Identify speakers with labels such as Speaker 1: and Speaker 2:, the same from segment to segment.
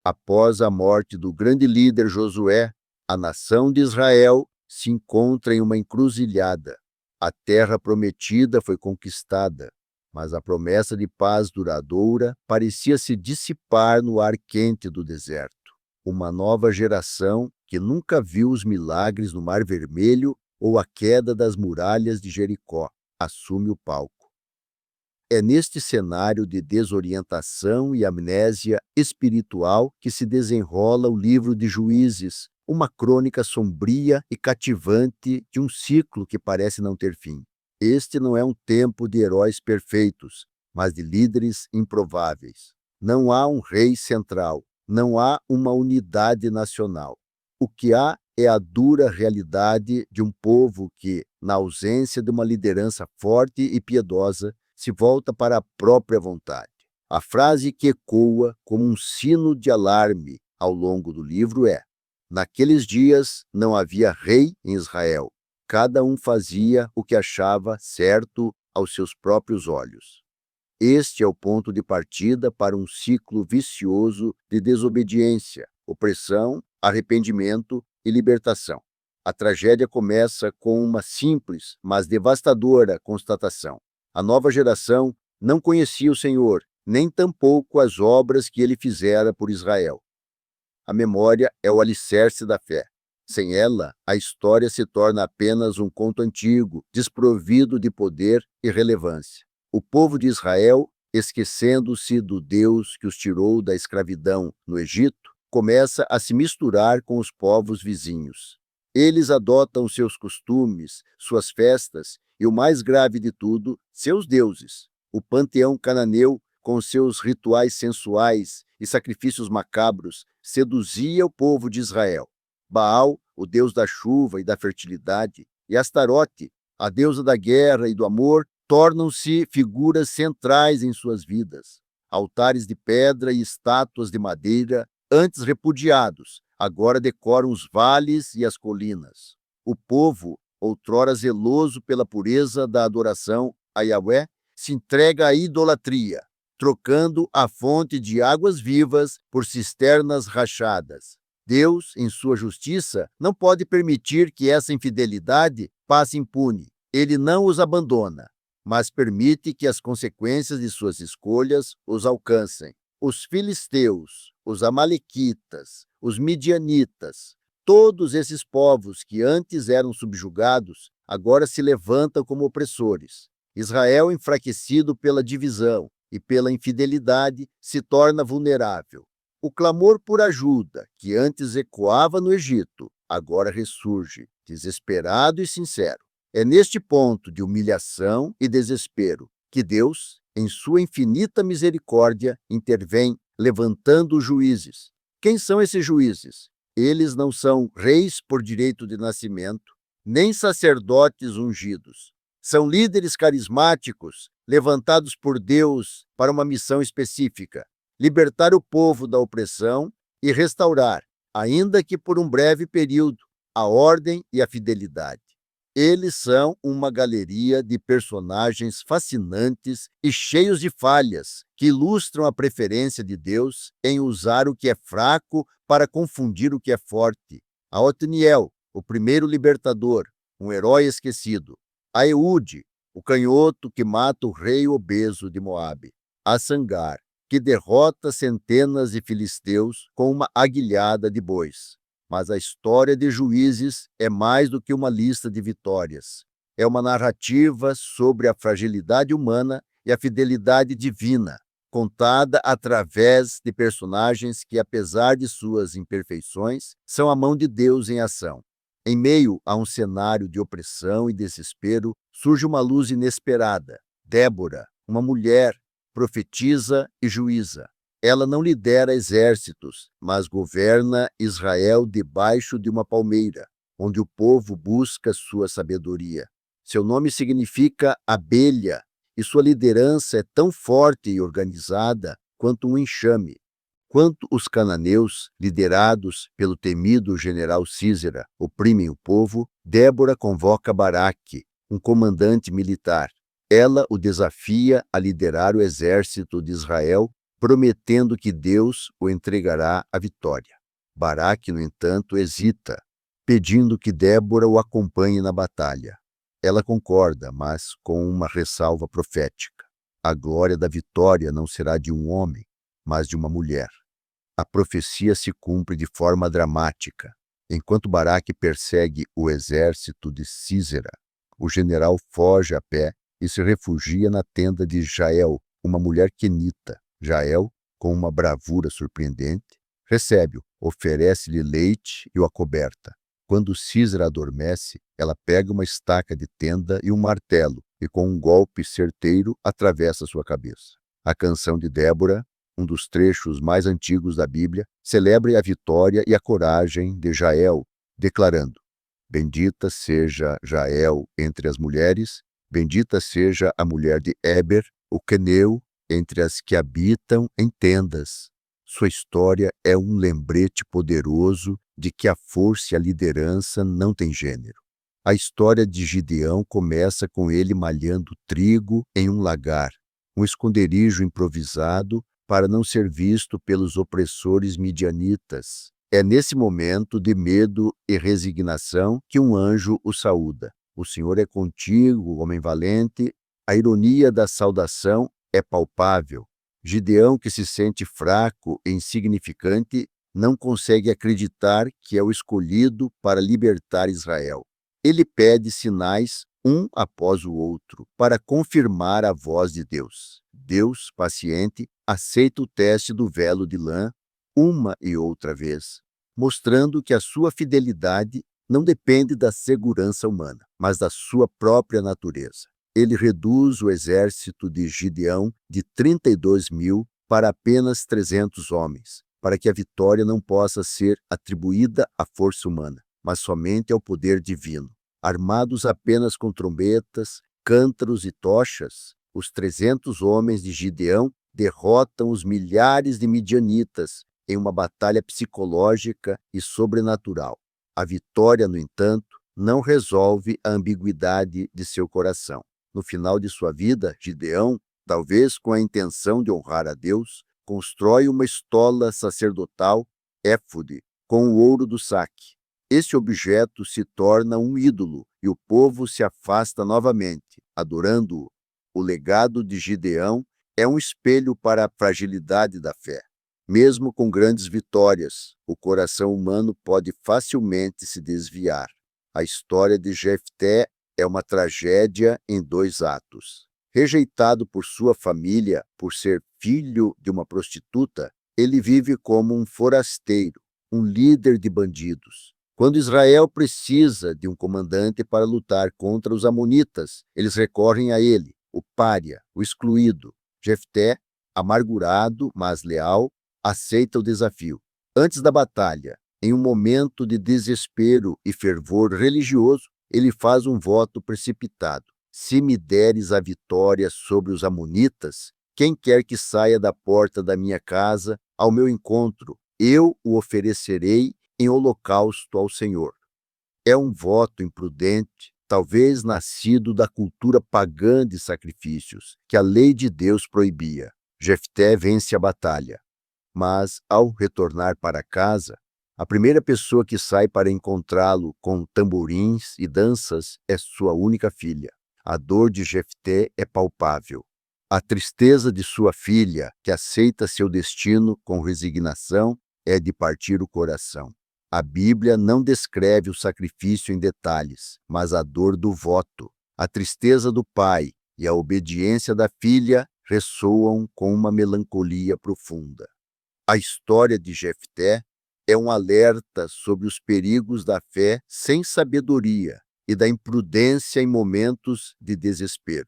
Speaker 1: Após a morte do grande líder Josué, a nação de Israel se encontra em uma encruzilhada. A terra prometida foi conquistada, mas a promessa de paz duradoura parecia se dissipar no ar quente do deserto. Uma nova geração, que nunca viu os milagres no Mar Vermelho ou a queda das muralhas de Jericó, assume o palco. É neste cenário de desorientação e amnésia espiritual que se desenrola o livro de Juízes, uma crônica sombria e cativante de um ciclo que parece não ter fim. Este não é um tempo de heróis perfeitos, mas de líderes improváveis. Não há um rei central, não há uma unidade nacional. O que há é a dura realidade de um povo que, na ausência de uma liderança forte e piedosa, se volta para a própria vontade. A frase que ecoa como um sino de alarme ao longo do livro é: naqueles dias não havia rei em Israel. Cada um fazia o que achava certo aos seus próprios olhos. Este é o ponto de partida para um ciclo vicioso de desobediência, opressão, arrependimento e libertação. A tragédia começa com uma simples, mas devastadora constatação. A nova geração não conhecia o Senhor, nem tampouco as obras que ele fizera por Israel. A memória é o alicerce da fé. Sem ela, a história se torna apenas um conto antigo, desprovido de poder e relevância. O povo de Israel, esquecendo-se do Deus que os tirou da escravidão no Egito, começa a se misturar com os povos vizinhos. Eles adotam seus costumes, suas festas e, o mais grave de tudo, seus deuses. O panteão cananeu, com seus rituais sensuais e sacrifícios macabros, seduzia o povo de Israel. Baal, o deus da chuva e da fertilidade, e Astarote, a deusa da guerra e do amor, tornam-se figuras centrais em suas vidas. Altares de pedra e estátuas de madeira, antes repudiados, agora decoram os vales e as colinas. O povo, outrora zeloso pela pureza da adoração a Yahvé, se entrega à idolatria, trocando a fonte de águas vivas por cisternas rachadas. Deus, em sua justiça, não pode permitir que essa infidelidade passe impune. Ele não os abandona, mas permite que as consequências de suas escolhas os alcancem. Os filisteus, os amalequitas, os midianitas, todos esses povos que antes eram subjugados, agora se levantam como opressores. Israel, enfraquecido pela divisão e pela infidelidade, se torna vulnerável. O clamor por ajuda, que antes ecoava no Egito, agora ressurge, desesperado e sincero. É neste ponto de humilhação e desespero que Deus, em sua infinita misericórdia, intervém, levantando os juízes. Quem são esses juízes? Eles não são reis por direito de nascimento, nem sacerdotes ungidos. São líderes carismáticos, levantados por Deus para uma missão específica: libertar o povo da opressão e restaurar, ainda que por um breve período, a ordem e a fidelidade. Eles são uma galeria de personagens fascinantes e cheios de falhas, que ilustram a preferência de Deus em usar o que é fraco para confundir o que é forte. A Otniel, o primeiro libertador, um herói esquecido. A Eude, o canhoto que mata o rei obeso de Moabe. A Sangar, que derrota centenas de filisteus com uma aguilhada de bois. Mas a história de Juízes é mais do que uma lista de vitórias. É uma narrativa sobre a fragilidade humana e a fidelidade divina, contada através de personagens que, apesar de suas imperfeições, são a mão de Deus em ação. Em meio a um cenário de opressão e desespero, surge uma luz inesperada. Débora, uma mulher, profetisa e juíza. Ela não lidera exércitos, mas governa Israel debaixo de uma palmeira, onde o povo busca sua sabedoria. Seu nome significa abelha, e sua liderança é tão forte e organizada quanto um enxame. Quanto os cananeus, liderados pelo temido general Sísera, oprimem o povo, Débora convoca Baraque, um comandante militar. Ela o desafia a liderar o exército de Israel, prometendo que Deus o entregará a vitória. Baraque, no entanto, hesita, pedindo que Débora o acompanhe na batalha. Ela concorda, mas com uma ressalva profética. A glória da vitória não será de um homem, mas de uma mulher. A profecia se cumpre de forma dramática. Enquanto Baraque persegue o exército de Sísera, o general foge a pé e se refugia na tenda de Jael, uma mulher quenita. Jael, com uma bravura surpreendente, recebe-o, oferece-lhe leite e o acoberta. Quando Sísera adormece, ela pega uma estaca de tenda e um martelo, e com um golpe certeiro atravessa sua cabeça. A canção de Débora, um dos trechos mais antigos da Bíblia, celebra a vitória e a coragem de Jael, declarando: Bendita seja Jael entre as mulheres, bendita seja a mulher de Éber, o queneu, entre as que habitam em tendas. Sua história é um lembrete poderoso de que a força e a liderança não têm gênero. A história de Gideão começa com ele malhando trigo em um lagar, um esconderijo improvisado para não ser visto pelos opressores midianitas. É nesse momento de medo e resignação que um anjo o saúda. O Senhor é contigo, homem valente. A ironia da saudação é palpável. Gideão, que se sente fraco e insignificante, não consegue acreditar que é o escolhido para libertar Israel. Ele pede sinais, um após o outro, para confirmar a voz de Deus. Deus, paciente, aceita o teste do velo de lã uma e outra vez, mostrando que a sua fidelidade não depende da segurança humana, mas da sua própria natureza. Ele reduz o exército de Gideão de 32.000 para apenas 300 homens, para que a vitória não possa ser atribuída à força humana, mas somente ao poder divino. Armados apenas com trombetas, cântaros e tochas, os 300 homens de Gideão derrotam os milhares de midianitas em uma batalha psicológica e sobrenatural. A vitória, no entanto, não resolve a ambiguidade de seu coração. No final de sua vida, Gideão, talvez com a intenção de honrar a Deus, constrói uma estola sacerdotal, éfode, com o ouro do saque. Esse objeto se torna um ídolo e o povo se afasta novamente, adorando-o. O legado de Gideão é um espelho para a fragilidade da fé. Mesmo com grandes vitórias, o coração humano pode facilmente se desviar. A história de Jefté é uma tragédia em 2 atos. Rejeitado por sua família por ser filho de uma prostituta, ele vive como um forasteiro, um líder de bandidos. Quando Israel precisa de um comandante para lutar contra os amonitas, eles recorrem a ele, o pária, o excluído. Jefté, amargurado, mas leal, aceita o desafio. Antes da batalha, em um momento de desespero e fervor religioso, ele faz um voto precipitado. Se me deres a vitória sobre os amonitas, quem quer que saia da porta da minha casa ao meu encontro, eu o oferecerei em holocausto ao Senhor. É um voto imprudente, talvez nascido da cultura pagã de sacrifícios, que a lei de Deus proibia. Jefté vence a batalha, mas ao retornar para casa, a primeira pessoa que sai para encontrá-lo com tamborins e danças é sua única filha. A dor de Jefté é palpável. A tristeza de sua filha, que aceita seu destino com resignação, é de partir o coração. A Bíblia não descreve o sacrifício em detalhes, mas a dor do voto, a tristeza do pai e a obediência da filha ressoam com uma melancolia profunda. A história de Jefté é um alerta sobre os perigos da fé sem sabedoria e da imprudência em momentos de desespero.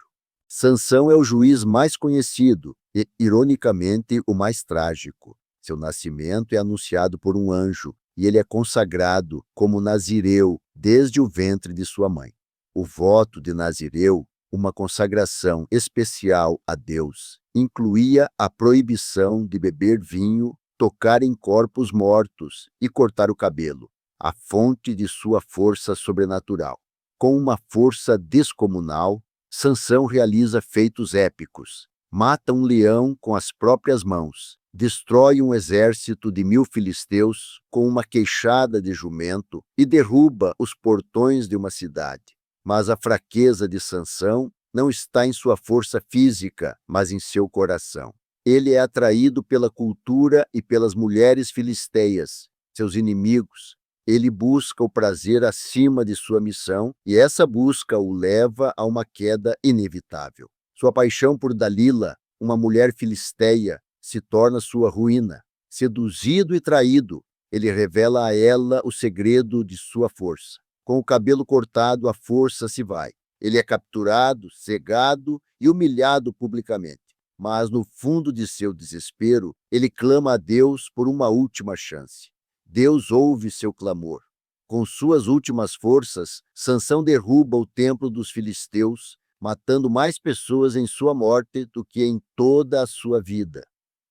Speaker 1: Sansão é o juiz mais conhecido e, ironicamente, o mais trágico. Seu nascimento é anunciado por um anjo e ele é consagrado como nazireu desde o ventre de sua mãe. O voto de nazireu, uma consagração especial a Deus, incluía a proibição de beber vinho, tocar em corpos mortos e cortar o cabelo, a fonte de sua força sobrenatural. Com uma força descomunal, Sansão realiza feitos épicos. mata um leão com as próprias mãos, destrói um exército de 1000 filisteus com uma queixada de jumento e derruba os portões de uma cidade. Mas a fraqueza de Sansão não está em sua força física, mas em seu coração. Ele é atraído pela cultura e pelas mulheres filisteias, seus inimigos. Ele busca o prazer acima de sua missão e essa busca o leva a uma queda inevitável. Sua paixão por Dalila, uma mulher filisteia, se torna sua ruína. Seduzido e traído, ele revela a ela o segredo de sua força. Com o cabelo cortado, a força se vai. Ele é capturado, cegado e humilhado publicamente. Mas no fundo de seu desespero, ele clama a Deus por uma última chance. Deus ouve seu clamor. Com suas últimas forças, Sansão derruba o templo dos filisteus, matando mais pessoas em sua morte do que em toda a sua vida.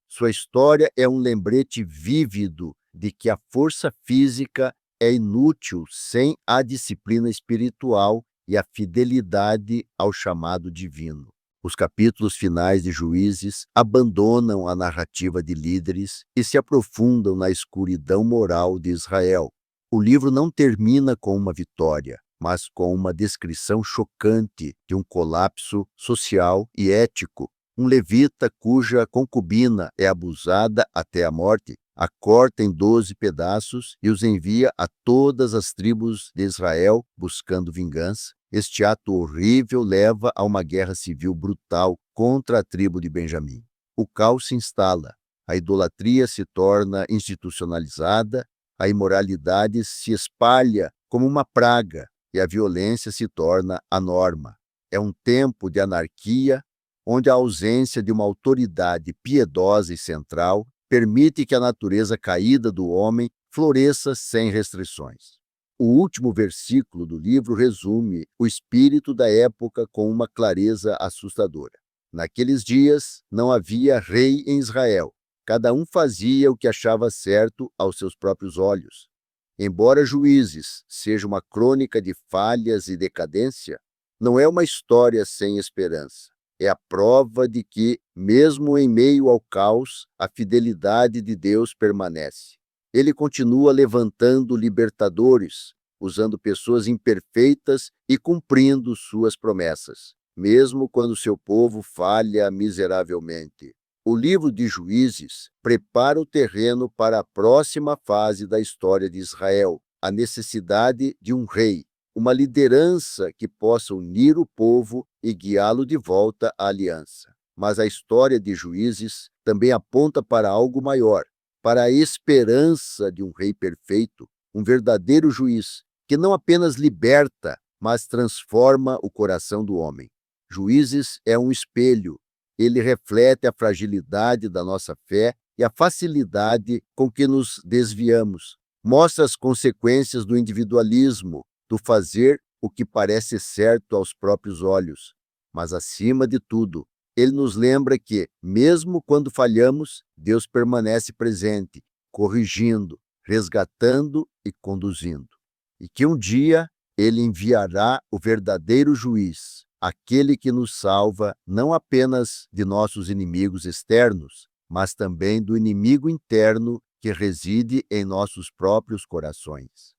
Speaker 1: Sua história é um lembrete vívido de que a força física é inútil sem a disciplina espiritual e a fidelidade ao chamado divino. Os capítulos finais de Juízes abandonam a narrativa de líderes e se aprofundam na escuridão moral de Israel. O livro não termina com uma vitória, mas com uma descrição chocante de um colapso social e ético. Um levita cuja concubina é abusada até a morte, a corta em 12 pedaços e os envia a todas as tribos de Israel buscando vingança. Este ato horrível leva a uma guerra civil brutal contra a tribo de Benjamim. O caos se instala, a idolatria se torna institucionalizada, a imoralidade se espalha como uma praga e a violência se torna a norma. É um tempo de anarquia, onde a ausência de uma autoridade piedosa e central permite que a natureza caída do homem floresça sem restrições. O último versículo do livro resume o espírito da época com uma clareza assustadora. Naqueles dias não havia rei em Israel. Cada um fazia o que achava certo aos seus próprios olhos. Embora Juízes seja uma crônica de falhas e decadência, não é uma história sem esperança. É a prova de que, mesmo em meio ao caos, a fidelidade de Deus permanece. Ele continua levantando libertadores, usando pessoas imperfeitas e cumprindo suas promessas, mesmo quando seu povo falha miseravelmente. O livro de Juízes prepara o terreno para a próxima fase da história de Israel, a necessidade de um rei, uma liderança que possa unir o povo e guiá-lo de volta à aliança. Mas a história de Juízes também aponta para algo maior, para a esperança de um rei perfeito, um verdadeiro juiz, que não apenas liberta, mas transforma o coração do homem. Juízes é um espelho. Ele reflete a fragilidade da nossa fé e a facilidade com que nos desviamos. Mostra as consequências do individualismo, do fazer o que parece certo aos próprios olhos. Mas, acima de tudo, ele nos lembra que, mesmo quando falhamos, Deus permanece presente, corrigindo, resgatando e conduzindo. E que um dia ele enviará o verdadeiro juiz, aquele que nos salva não apenas de nossos inimigos externos, mas também do inimigo interno que reside em nossos próprios corações.